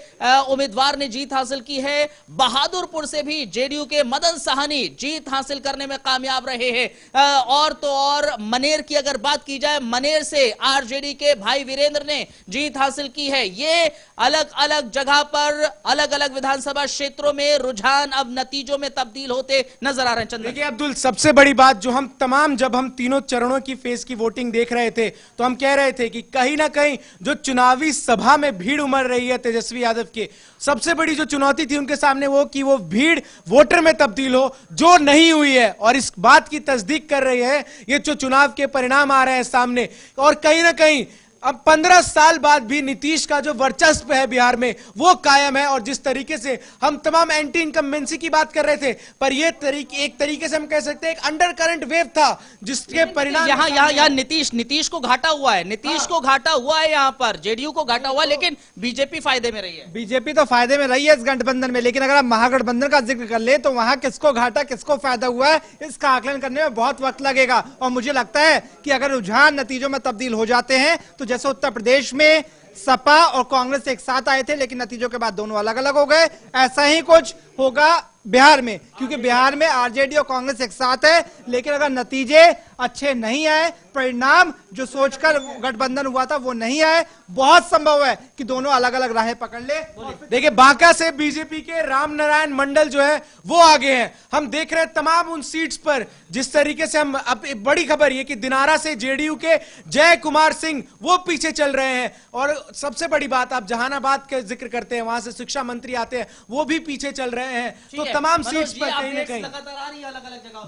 उम्मीदवार ने जीत हासिल की है। बहादुरपुर से भी जेडीयू के मदन साहनी जीत हासिल करने में कामयाब रहे हैं। और तो और मनेर की अगर बात की जाए, मनेर से RJD के भाई वीरेंद्र ने जीत हासिल की है। ये अलग अलग जगह पर अलग अलग विधानसभा क्षेत्रों में रुझान अब नतीजों में तब्दील होते नजर आ रहे हैं। देखिए अब्दुल, सबसे बड़ी बात जो हम तमाम जब हम तीनों चरणों की फेज की वोटिंग देख रहे थे तो हम कह रहे थे कि कहीं ना कहीं जो चुनावी सभा में भीड़ उमड़ रही है तेजस्वी यादव की, सबसे बड़ी जो चुनौती थी उनके सामने वो कि वो भीड़ वोटर में तब्दील हो, जो नहीं हुई है। और इस बात की तस्दीक कर रही है ये जो चुनाव के परिणाम आ रहे हैं सामने। और कहीं ना कहीं अब 15 साल बाद भी नीतीश का जो वर्चस्व है बिहार में वो कायम है। और जिस तरीके से हम तमाम एंटी इनकम्बेंसी की बात कर रहे थे, पर ये एक तरीके से हम कह सकते हैं एक अंडर करंट वेव था जिसके परिणाम यहाँ नीतीश को घाटा हुआ है, नीतीश को घाटा हुआ है, यहाँ पर जेडीयू को घाटा हुआ है, लेकिन बीजेपी फायदे में रही है। बीजेपी तो फायदे में रही है इस गठबंधन में, लेकिन अगर आप महागठबंधन का जिक्र कर ले तो वहां किसको घाटा किसको फायदा हुआ है इसका आकलन करने में बहुत वक्त लगेगा। और मुझे लगता है कि अगर रुझान नतीजों में तब्दील हो जाते हैं तो जैसे उत्तर प्रदेश में सपा और कांग्रेस एक साथ आए थे लेकिन नतीजों के बाद दोनों अलग अलग हो गए, ऐसा ही कुछ होगा बिहार में, क्योंकि बिहार में RJD और कांग्रेस एक साथ है। लेकिन अगर नतीजे अच्छे नहीं आए, परिणाम जो सोचकर गठबंधन हुआ था वो नहीं आए, बहुत संभव है कि दोनों अलग अलग राहें पकड़ ले। देखिए बांका से बीजेपी के रामनारायण मंडल जो है वो आगे हैं। हम देख रहे हैं तमाम उन सीट्स पर जिस तरीके से हम, अब एक बड़ी खबर ये कि दिनारा से जेडीयू के जय कुमार सिंह वो पीछे चल रहे हैं। और सबसे बड़ी बात, आप जहानाबाद का जिक्र करते हैं, वहां से शिक्षा मंत्री आते हैं, वो भी पीछे चल रहे हैं। तो तमाम सीट्स पर कहीं ना कहीं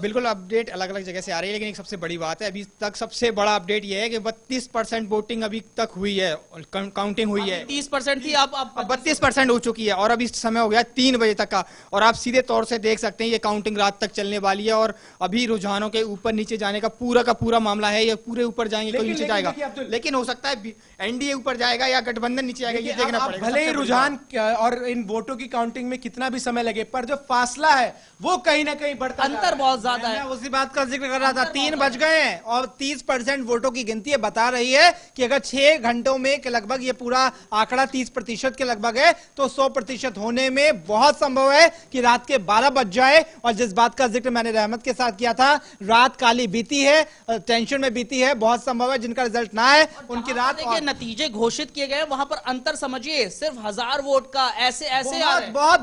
बिल्कुल अपडेट अलग अलग जगह से आ रही है। लेकिन एक सबसे बड़ी बात है। अभी तक सबसे बड़ा अपडेट ये है कि 32% वोटिंग अभी तक हुई है, काउंटिंग हुई है। 30% थी, अब 32% हो चुकी है और अभी समय हो गया 3 बजे तक का। और आप सीधे तौर से देख सकते हैं ये काउंटिंग रात तक चलने वाली है और अभी रुझानों के ऊपर नीचे जाने का पूरा मामला है। ये पूरे ऊपर जाएंगे, कोई नीचे जाएगा, लेकिन हो सकता है एनडीए ऊपर जाएगा या गठबंधन नीचे आएगा, ये देखना पड़ेगा। भले ही रुझान और इन वोटों की काउंटिंग में कितना भी समय लगे, पर जो फासला है वो कहीं ना कहीं बढ़ता अंतर बहुत ज्यादा है। मैं उसी बात का जिक्र कर रहा था। 3 बज गए हैं और 30% वोटों की गिनती बता रही है कि अगर 6 घंटों में के लगभग ये पूरा आंकड़ा 30% के लगभग है तो 100% होने में बहुत संभव है कि रात के 12 बज जाए। और जिस बात का जिक्र मैंने रहमत के साथ किया था, रात काली बीती है, टेंशन में बीती है, बहुत संभव है जिनका रिजल्ट ना है उनकी रात। देखिए नतीजे घोषित किए गए, वहां पर अंतर समझिए सिर्फ 1000 वोट का, ऐसे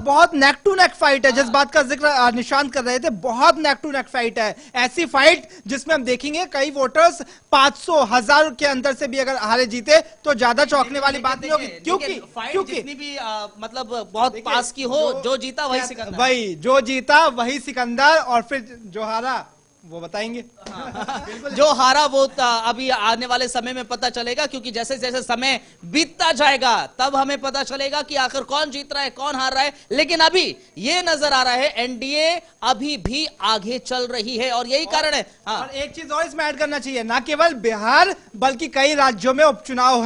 बहुत नेक टू नेक फाइट है। जिस बात का जिक्र निशांत कर रहे थे, बहुत नेक टू नेक फाइट है। ऐसी फाइट जिसमें हम देखेंगे कई वोटर्स 500 1000 के अंतर से भी अगर हारे जीते तो ज्यादा चौंकने वाली बात नहीं होगी, क्योंकि जितनी भी मतलब बहुत पास की हो, जो जीता वही सिकंदर, वही जो जीता वही सिकंदर, और फिर जो हारा वो बताएंगे। जो हारा वो अभी आने वाले समय में पता चलेगा, क्योंकि जैसे जैसे समय बीतता जाएगा तब हमें पता चलेगा कि आखिर कौन जीत रहा है, कौन हार रहा है। लेकिन अभी ये नजर आ रहा है एनडीए अभी भी आगे चल रही है और यही कारण है। और एक चीज और इसमें ऐड करना चाहिए, ना केवल बिहार बल्कि कई राज्यों में उपचुनाव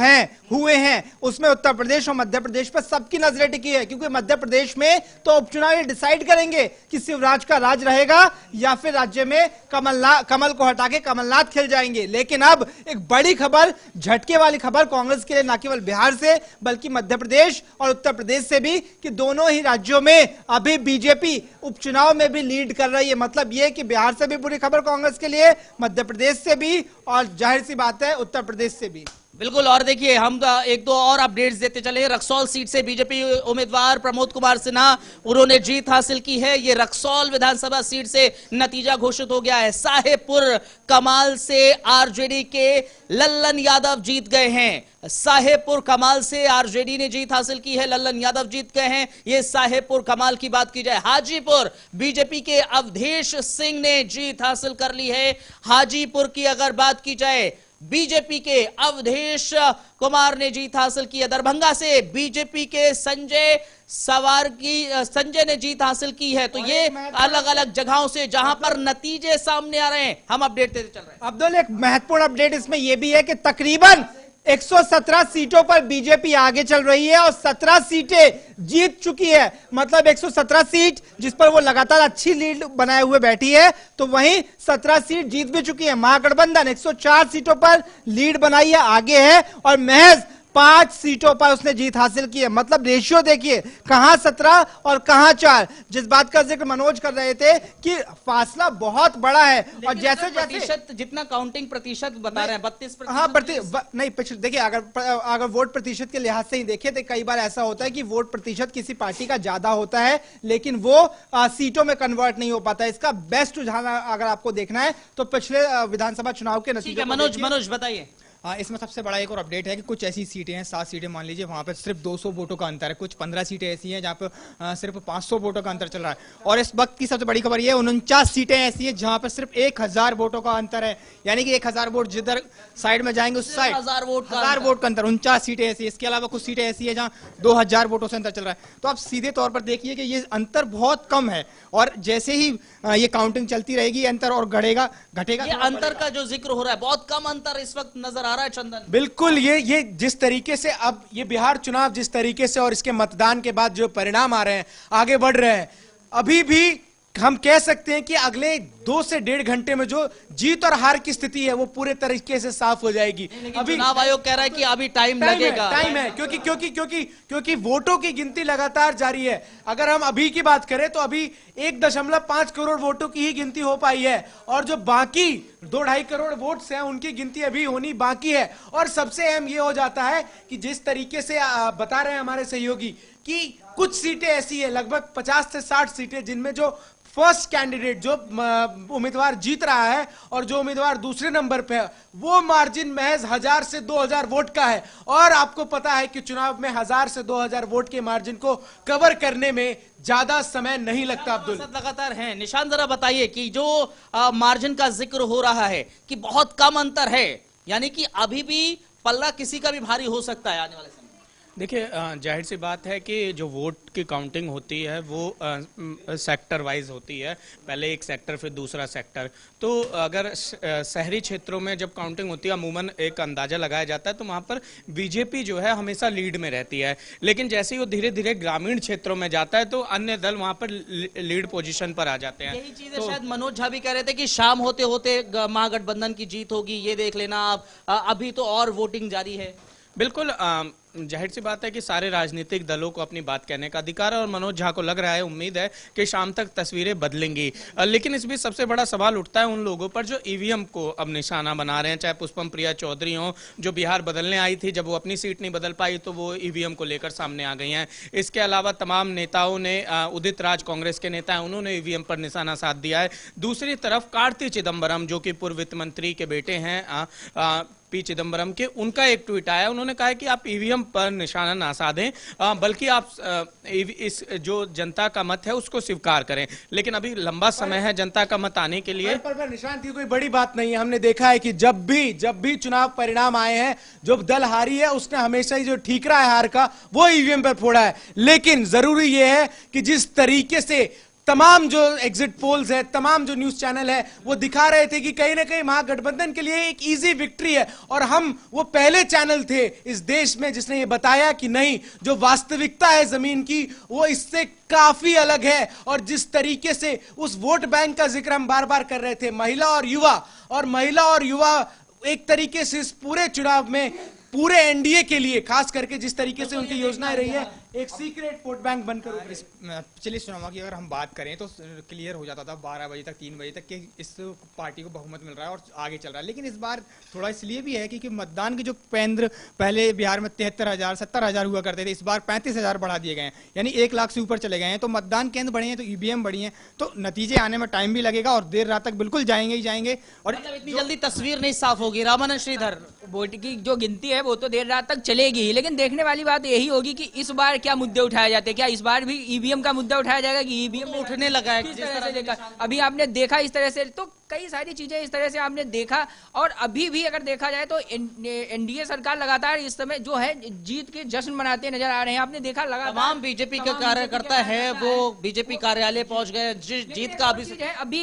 हुए हैं, उसमें उत्तर प्रदेश और मध्य प्रदेश पर सबकी नजरें टिकी है, क्योंकि मध्य प्रदेश में तो उपचुनाव डिसाइड करेंगे कि शिवराज का राज रहेगा या फिर राज्य में कमल को हटा के कमलनाथ खेल जाएंगे। लेकिन अब एक बड़ी खबर, झटके वाली खबर कांग्रेस के लिए, ना केवल बिहार से बल्कि मध्य प्रदेश और उत्तर प्रदेश से भी, कि दोनों ही राज्यों में अभी बीजेपी उपचुनाव में भी लीड कर रही है। मतलब यह कि बिहार से भी बुरी खबर कांग्रेस के लिए, मध्य प्रदेश से भी, और जाहिर सी बात है उत्तर प्रदेश से भी। बिल्कुल। और देखिए हम एक दो और अपडेट्स देते चले। रक्सौल सीट से बीजेपी उम्मीदवार प्रमोद कुमार सिन्हा उन्होंने जीत हासिल की है। ये रक्सौल विधानसभा सीट से नतीजा घोषित हो गया है। साहेबपुर कमाल से आरजेडी के लल्लन यादव जीत गए हैं। साहेबपुर कमाल से आरजेडी ने जीत हासिल की है, लल्लन यादव जीत गए हैं। ये साहेबपुर कमाल की बात की जाए। हाजीपुर बीजेपी के अवधेश सिंह ने जीत हासिल कर ली है। हाजीपुर की अगर बात की जाए, बीजेपी के अवधेश कुमार ने जीत हासिल की है। दरभंगा से बीजेपी के संजय ने जीत हासिल की है। तो ये अलग अलग जगहों से जहां पर नतीजे सामने आ रहे हैं, हम अपडेट देते चल रहे हैं। अब्दुल, एक महत्वपूर्ण अपडेट इसमें यह भी है कि तकरीबन 117 सीटों पर बीजेपी आगे चल रही है और 17 सीटें जीत चुकी है। मतलब 117 सीट जिस पर वो लगातार अच्छी लीड बनाए हुए बैठी है, तो वहीं 17 सीट जीत भी चुकी है। महागठबंधन 104 सीटों पर लीड बनाई है, आगे है, और महज 5 सीटों पर उसने जीत हासिल की है। मतलब रेशियो देखिए, कहां 17 और कहां 4। जिस बात का जिक्र मनोज कर रहे थे कि फासला बहुत बड़ा है, और जैसे प्रतिशत जितना काउंटिंग प्रतिशत बता रहे हैं 32%। हाँ, नहीं देखिए, अगर वोट प्रतिशत के लिहाज से ही देखें तो कई बार ऐसा होता है कि वोट प्रतिशत किसी पार्टी का ज्यादा होता है लेकिन वो सीटों में कन्वर्ट नहीं हो पाता। इसका बेस्ट रुझान अगर आपको देखना है तो पिछले विधानसभा चुनाव के नतीजे। मनोज बताइए। इसमें सबसे बड़ा एक और अपडेट है कि कुछ ऐसी सीटें हैं, 7 सीटें मान लीजिए, वहां पर सिर्फ 200 वोटों का अंतर है। कुछ 15 सीटें ऐसी हैं जहां पर सिर्फ 500 वोटों का अंतर चल रहा है। और इस वक्त की सबसे बड़ी खबर यह है 49 सीटें ऐसी हैं जहां पर सिर्फ 1000 वोटों का अंतर है। यानी कि 1000 वोट जिधर साइड में जाएंगे उस साइड 1000 वोट का अंतर। 49 सीटें ऐसी। इसके अलावा कुछ सीटें ऐसी है जहां 2000 वोटों से अंतर चल रहा है। तो आप सीधे तौर पर देखिए कि ये अंतर बहुत कम है, और जैसे ही ये काउंटिंग चलती रहेगी अंतर और घटेगा। ये अंतर का जो जिक्र हो रहा है, बहुत कम अंतर इस वक्त नजर आ रहा है। चंदन, बिल्कुल, ये जिस तरीके से अब ये बिहार चुनाव जिस तरीके से और इसके मतदान के बाद जो परिणाम आ रहे हैं, आगे बढ़ रहे हैं, अभी भी हम कह सकते हैं कि अगले 2 से 1.5 घंटे में जो जीत और हार की स्थिति है वो पूरे तरीके से साफ हो जाएगी। अभी चुनाव आयोग कह रहा है कि अभी टाइम लगेगा। टाइम है, क्योंकि वोटों की गिनती लगातार जारी है। अगर हम अभी की बात करें तो अभी 1.5 करोड़ वोटों की ही गिनती हो पाई है, और जो बाकी 2-2.5 करोड़ वोट्स हैं उनकी गिनती अभी होनी बाकी है। और सबसे अहम ये हो जाता है कि जिस तरीके से बता रहे हैं हमारे सहयोगी कि कुछ सीटें ऐसी है, लगभग 50 से 60 सीटें, जिनमें जो फर्स्ट कैंडिडेट जो उम्मीदवार जीत रहा है और जो उम्मीदवार दूसरे नंबर पे है, वो मार्जिन महज 1000 से 2000 वोट का है। और आपको पता है कि चुनाव में 1000 से 2000 वोट के मार्जिन को कवर करने में ज्यादा समय नहीं लगता। अब्दुल लगातार हैं। निशान, जरा बताइए कि जो मार्जिन का जिक्र हो रहा है कि बहुत कम अंतर है, यानी कि अभी भी पल्ला किसी का भी भारी हो सकता है आने वाले समय। देखिए, जाहिर सी बात है कि जो वोट की काउंटिंग होती है वो सेक्टर वाइज होती है, पहले एक सेक्टर फिर दूसरा सेक्टर। तो अगर शहरी क्षेत्रों में जब काउंटिंग होती है अमूमन एक अंदाजा लगाया जाता है तो वहाँ पर बीजेपी जो है हमेशा लीड में रहती है, लेकिन जैसे ही वो धीरे धीरे ग्रामीण क्षेत्रों में जाता है तो अन्य दल वहाँ पर लीड पोजीशन पर आ जाते हैं। यही चीज शायद मनोज झा भी कह रहे थे कि शाम होते होते महागठबंधन की जीत होगी, ये देख लेना आप, अभी तो और वोटिंग जारी है। बिल्कुल, जाहिर सी बात है कि सारे राजनीतिक दलों को अपनी बात कहने का अधिकार है और मनोज झा को लग रहा है, उम्मीद है कि शाम तक तस्वीरें बदलेंगी। लेकिन इस बीच सबसे बड़ा सवाल उठता है उन लोगों पर जो ईवीएम को अब निशाना बना रहे हैं, चाहे पुष्पम प्रिया चौधरी हो जो बिहार बदलने आई थी, जब वो अपनी सीट नहीं बदल पाई तो वो ईवीएम को लेकर सामने आ गई हैं। इसके अलावा तमाम नेताओं ने, उदित राज कांग्रेस के नेता हैं, उन्होंने ईवीएम पर निशाना साध दिया है। दूसरी तरफ कार्ति चिदम्बरम जो कि पूर्व वित्त मंत्री के बेटे हैं पी चिदम्बरम के, उनका एक ट्वीट आया, उन्होंने कहा कि आप ईवीएम पर निशाना ना साधें बल्कि आप इस जो जनता का मत है उसको स्वीकार करें, लेकिन अभी लंबा समय है जनता का मत आने के लिए। पर निशान थी कोई बड़ी बात नहीं है। हमने देखा है कि जब भी चुनाव परिणाम आए हैं, जो दल हारी है उसने हमेशा ही जो ठीकरा है हार का वो ईवीएम पर फोड़ा है। लेकिन जरूरी यह है कि जिस तरीके से तमाम जो एग्जिट पोल्स है, तमाम जो न्यूज चैनल है, वो दिखा रहे थे कि कहीं ना कहीं महागठबंधन के लिए एक इजी विक्ट्री है, और हम वो पहले चैनल थे इस देश में जिसने ये बताया कि नहीं, जो वास्तविकता है जमीन की वो इससे काफी अलग है। और जिस तरीके से उस वोट बैंक का जिक्र हम बार बार कर रहे थे, महिला और युवा एक तरीके से इस पूरे चुनाव में पूरे एनडीए के लिए खास करके जिस तरीके से उनकी योजनाएं रही है, एक सीक्रेट वोट बैंक बनकर पिछले चुनाव की अगर हम बात करें तो क्लियर हो जाता था 12 बजे तक 3 बजे तक कि इस पार्टी को बहुमत मिल रहा है और आगे चल रहा है। लेकिन इस बार थोड़ा इसलिए भी है क्योंकि मतदान के जो केंद्र पहले बिहार में 73,000 70,000 हुआ करते थे, इस बार 35,000 बढ़ा दिए गए हैं, यानी 1 लाख से ऊपर चले गए हैं। तो मतदान केंद्र बढ़े हैं तो ईवीएम बढ़ी है, तो नतीजे आने में टाइम भी लगेगा और देर रात तक बिल्कुल जाएंगे ही जाएंगे। और इतनी जल्दी तस्वीर नहीं साफ होगी। रामानंद श्रीधर, वोट की जो गिनती है वो तो देर रात तक चलेगी, लेकिन देखने वाली बात यही होगी कि इस बार क्या मुद्दे उठाए जाते हैं। क्या इस बार भी ईवीएम का मुद्दा उठाया जाएगा कि ईवीएम उठने लगा है? किस तरह से देखा, अभी आपने देखा इस तरह से, तो कई सारी चीजें इस तरह से आपने देखा। और अभी भी अगर देखा जाए तो एनडीए सरकार लगातार इस समय जो है जीत के जश्न मनाते नजर आ रहे हैं। आपने देखा लगातार तमाम बीजेपी के कार्यकर्ता है वो बीजेपी कार्यालय पहुंच गए। जीत का अभी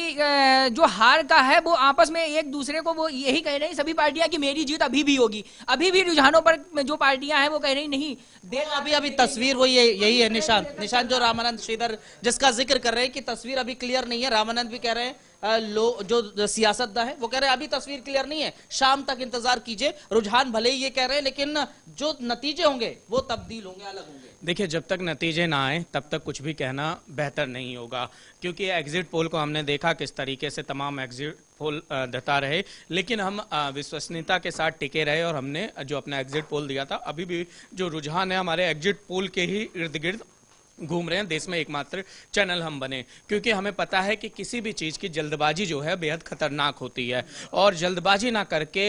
जो हार का है वो आपस में एक दूसरे को वो यही कह रहे हैं सभी पार्टियां कि मेरी जीत अभी भी होगी। अभी भी रुझानों पर जो पार्टियां हैं वो कह रही नहीं, अभी तस्वीर वो यही है। निशान जो रामानंद श्रीधर जिसका जिक्र कर रहे हैं कि तस्वीर अभी क्लियर नहीं है। रामानंद भी कह रहे हैं, जो सियासतदान है वो कह रहे हैं अभी तस्वीर क्लियर नहीं है, शाम तक इंतजार कीजिए। रुझान भले ही ये कह रहे हैं लेकिन जो नतीजे होंगे वो तब्दील होंगे, अलग होंगे। देखिए, जब तक नतीजे ना आए तब तक कुछ भी कहना बेहतर नहीं होगा, क्योंकि एग्जिट पोल को हमने देखा किस तरीके से तमाम एग्जिट पोल देता रहे, लेकिन हम विश्वसनीयता के साथ टिके रहे और हमने जो अपना एग्जिट पोल दिया था, अभी भी जो रुझान है हमारे एग्जिट पोल के ही इर्द गिर्द घूम रहे हैं। देश में एकमात्र चैनल हम बने, क्योंकि हमें पता है कि किसी भी चीज़ की जल्दबाजी जो है बेहद खतरनाक होती है, और जल्दबाजी ना करके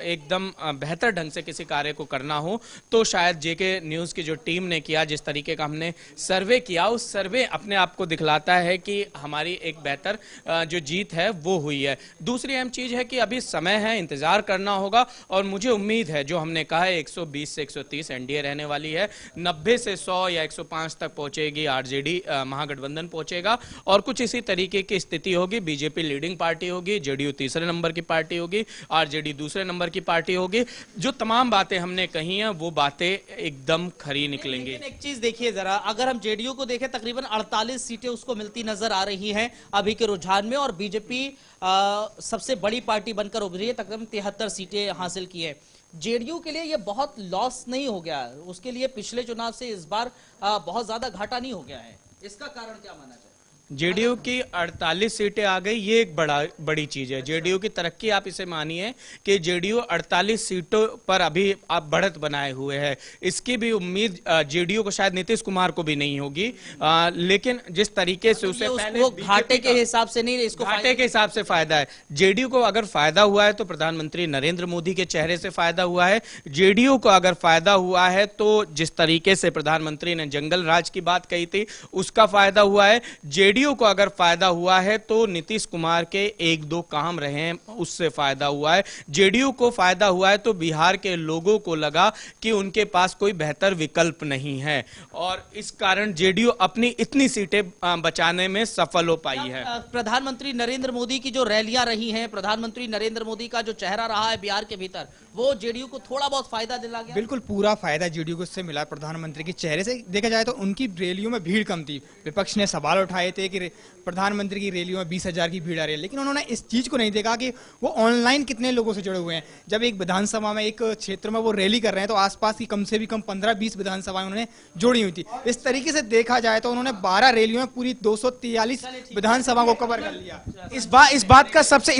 एकदम बेहतर ढंग से किसी कार्य को करना हो तो शायद जेके न्यूज़ की जो टीम ने किया, जिस तरीके का हमने सर्वे किया, उस सर्वे अपने आप को दिखलाता है कि हमारी एक बेहतर जो जीत है वो हुई है। दूसरी अहम चीज़ है कि अभी समय है, इंतज़ार करना होगा, और मुझे उम्मीद है जो हमने कहा है 120 से 130 एनडीए रहने वाली है, 90 से 100 या 105 तक पहुंचेगी आरजेडी, महागठबंधन पहुंचेगा, और कुछ इसी तरीके की स्थिति होगी। बीजेपी लीडिंग पार्टी होगी, जेडीयू तीसरे नंबर की पार्टी होगी, आरजेडी दूसरे नंबर की पार्टी होगी। जो तमाम बातें हमने कही हैं वो बातें एकदम खरी निकलेंगी। एक चीज देखिए जरा, अगर हम जेडीयू को देखें तकरीबन 48 सीटें उसको मिलती नजर आ रही हैं अभी के रुझान में, और बीजेपी सबसे बड़ी पार्टी बनकर उभरी है, तकरीबन 73 सीटें हासिल की है। जेडीयू के लिए ये बहुत लॉस नहीं हो गया, उसके लिए पिछले चुनाव से इस बार बहुत ज्यादा घाटा नहीं हो गया है, इसका कारण क्या माना जाए? जेडीयू की 48 सीटें आ गई, ये एक बड़ी चीज है। जेडीयू की तरक्की आप इसे मानिए कि जेडीयू 48 सीटों पर अभी आप बढ़त बनाए हुए है। इसकी भी उम्मीद जेडीयू को शायद नीतीश कुमार को भी नहीं होगी, लेकिन जिस तरीके से उसे पहले वो घाटे के हिसाब से नहीं, इसको घाटे के हिसाब से फायदा है। जेडीयू को अगर फायदा हुआ है तो प्रधानमंत्री नरेंद्र मोदी के चेहरे से फायदा हुआ है। जेडीयू को अगर फायदा हुआ है तो जिस तरीके से प्रधानमंत्री ने जंगल राज की बात कही थी उसका फायदा हुआ है। जेडीयू को अगर फायदा हुआ है तो नीतीश कुमार के एक दो काम रहे हैं उससे फायदा हुआ है। जेडीयू को फायदा हुआ है तो बिहार के लोगों को लगा कि उनके पास कोई बेहतर विकल्प नहीं है और इस कारण जेडीयू अपनी इतनी सीटें बचाने में सफल हो पाई है। प्रधानमंत्री नरेंद्र मोदी की जो रैलियां रही हैं, प्रधानमंत्री नरेंद्र मोदी का जो चेहरा रहा है बिहार के भीतर, वो जेडीयू को थोड़ा बहुत फायदा दिला गया। बिल्कुल पूरा फायदा जेडीयू को इससे मिला। प्रधानमंत्री के चेहरे से देखा जाए तो उनकी रैलियों में भीड़ कम थी। विपक्ष ने सवाल उठाए थे कि प्रधानमंत्री की रैलियों में 20,000 की भीड़ आ रही है, लेकिन उन्होंने इस चीज को नहीं देखा कि वो ऑनलाइन कितने लोगों से जुड़े हुए हैं। जब एक विधानसभा में एक क्षेत्र में वो रैली कर रहे हैं तो आसपास की कम से भी कम 15-20 विधानसभाएं उन्होंने जोड़ी हुई थी। इस तरीके से देखा जाए तो उन्होंने 12 रैलियों में पूरी 243 विधानसभा को कवर कर लिया। इस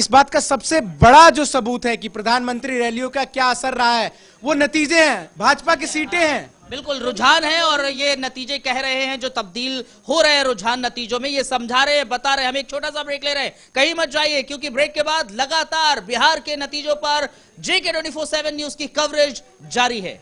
बात का सबसे बड़ा जो सबूत है कि प्रधानमंत्री रैलियों का क्या असर रहा है वो नतीजे हैं, भाजपा की सीटें हैं। बिल्कुल रुझान है और ये नतीजे कह रहे हैं जो तब्दील हो रहे हैं रुझान नतीजों में, ये समझा रहे हैं, बता रहे हैं। हम एक छोटा सा ब्रेक ले रहे हैं, कहीं मत जाइए क्योंकि ब्रेक के बाद लगातार बिहार के नतीजों पर JK24/7 न्यूज की कवरेज जारी है।